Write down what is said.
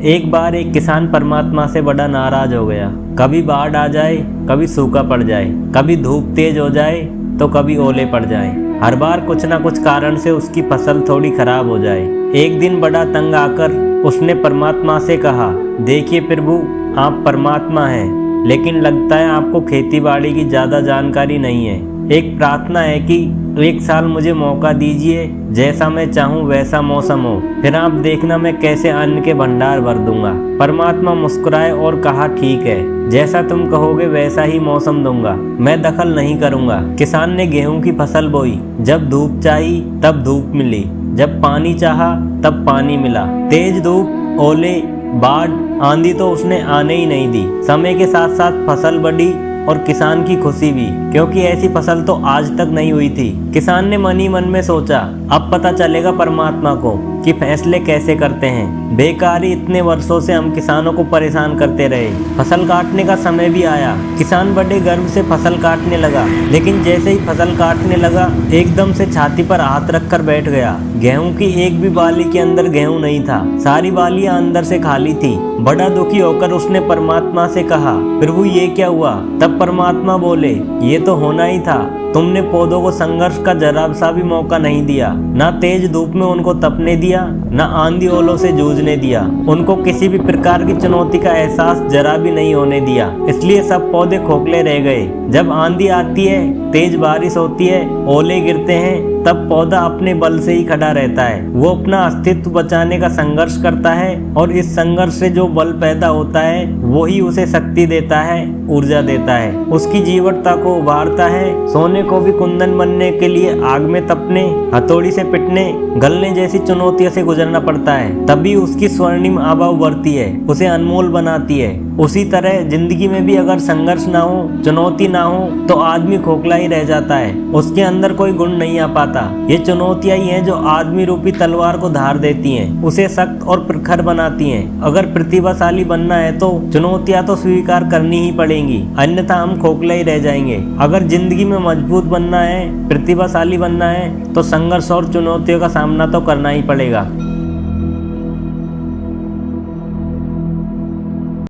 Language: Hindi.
एक बार एक किसान परमात्मा से बड़ा नाराज हो गया। कभी बाढ़ आ जाए, कभी सूखा पड़ जाए, कभी धूप तेज हो जाए तो कभी ओले पड़ जाए। हर बार कुछ ना कुछ कारण से उसकी फसल थोड़ी खराब हो जाए। एक दिन बड़ा तंग आकर उसने परमात्मा से कहा, देखिए प्रभु, आप परमात्मा हैं, लेकिन लगता है आपको खेती बाड़ी की ज़्यादा जानकारी नहीं है। एक प्रार्थना है कि एक साल मुझे मौका दीजिए, जैसा मैं चाहूँ वैसा मौसम हो, फिर आप देखना मैं कैसे अन्न के भंडार भर दूंगा। परमात्मा मुस्कुराए और कहा, ठीक है, जैसा तुम कहोगे वैसा ही मौसम दूंगा, मैं दखल नहीं करूंगा। किसान ने गेहूं की फसल बोई। जब धूप चाही तब धूप मिली, जब पानी चाहा तब पानी मिला। तेज धूप, ओले, बाढ़, आंधी तो उसने आने ही नहीं दी। समय के साथ साथ फसल बढ़ी और किसान की खुशी भी, क्योंकि ऐसी फसल तो आज तक नहीं हुई थी। किसान ने मन ही मन में सोचा, अब पता चलेगा परमात्मा को कि फैसले कैसे करते हैं। बेकार ही इतने वर्षों से हम किसानों को परेशान करते रहे। फसल काटने का समय भी आया। किसान बड़े गर्व से फसल काटने लगा, लेकिन जैसे ही फसल काटने लगा एकदम से छाती पर हाथ रखकर बैठ गया। गेहूं की एक भी बाली के अंदर गेहूं नहीं था, सारी बालियां अंदर से खाली थी। बड़ा दुखी होकर उसने परमात्मा से कहा, प्रभु ये क्या हुआ? तब परमात्मा बोले, ये तो होना ही था, तुमने पौधों को संघर्ष का जरा सा भी मौका नहीं दिया। ना तेज धूप में उनको तपने दिया, ना आंधी ओलों से जूझने दिया। उनको किसी भी प्रकार की चुनौती का एहसास जरा भी नहीं होने दिया, इसलिए सब पौधे खोखले रह गए। जब आंधी आती है, तेज बारिश होती है, ओले गिरते हैं, तब पौधा अपने बल से ही खड़ा रहता है। वो अपना अस्तित्व बचाने का संघर्ष करता है और इस संघर्ष से जो बल पैदा होता है वो ही उसे शक्ति देता है, ऊर्जा देता है, उसकी जीवटता को उभारता है। सोने को भी कुंदन बनने के लिए आग में तपने, हथौड़ी से पिटने, गलने जैसी चुनौतियों से गुजरना पड़ता है, तभी उसकी स्वर्णिम आभा उभरती है, उसे अनमोल बनाती है। उसी तरह जिंदगी में भी अगर संघर्ष ना हो, चुनौती ना हो, तो आदमी खोखला ही रह जाता है, उसके अंदर कोई गुण नहीं आ पाता। ये चुनौतियां ही हैं जो आदमी रूपी तलवार को धार देती हैं, उसे सख्त और प्रखर बनाती हैं। अगर प्रतिभाशाली बनना है तो चुनौतियां तो स्वीकार करनी ही पड़ेंगी, अन्यथा हम खोखले ही रह जाएंगे। अगर जिंदगी में मजबूत बनना है, प्रतिभाशाली बनना है, तो संघर्ष और चुनौतियों का सामना तो करना ही पड़ेगा।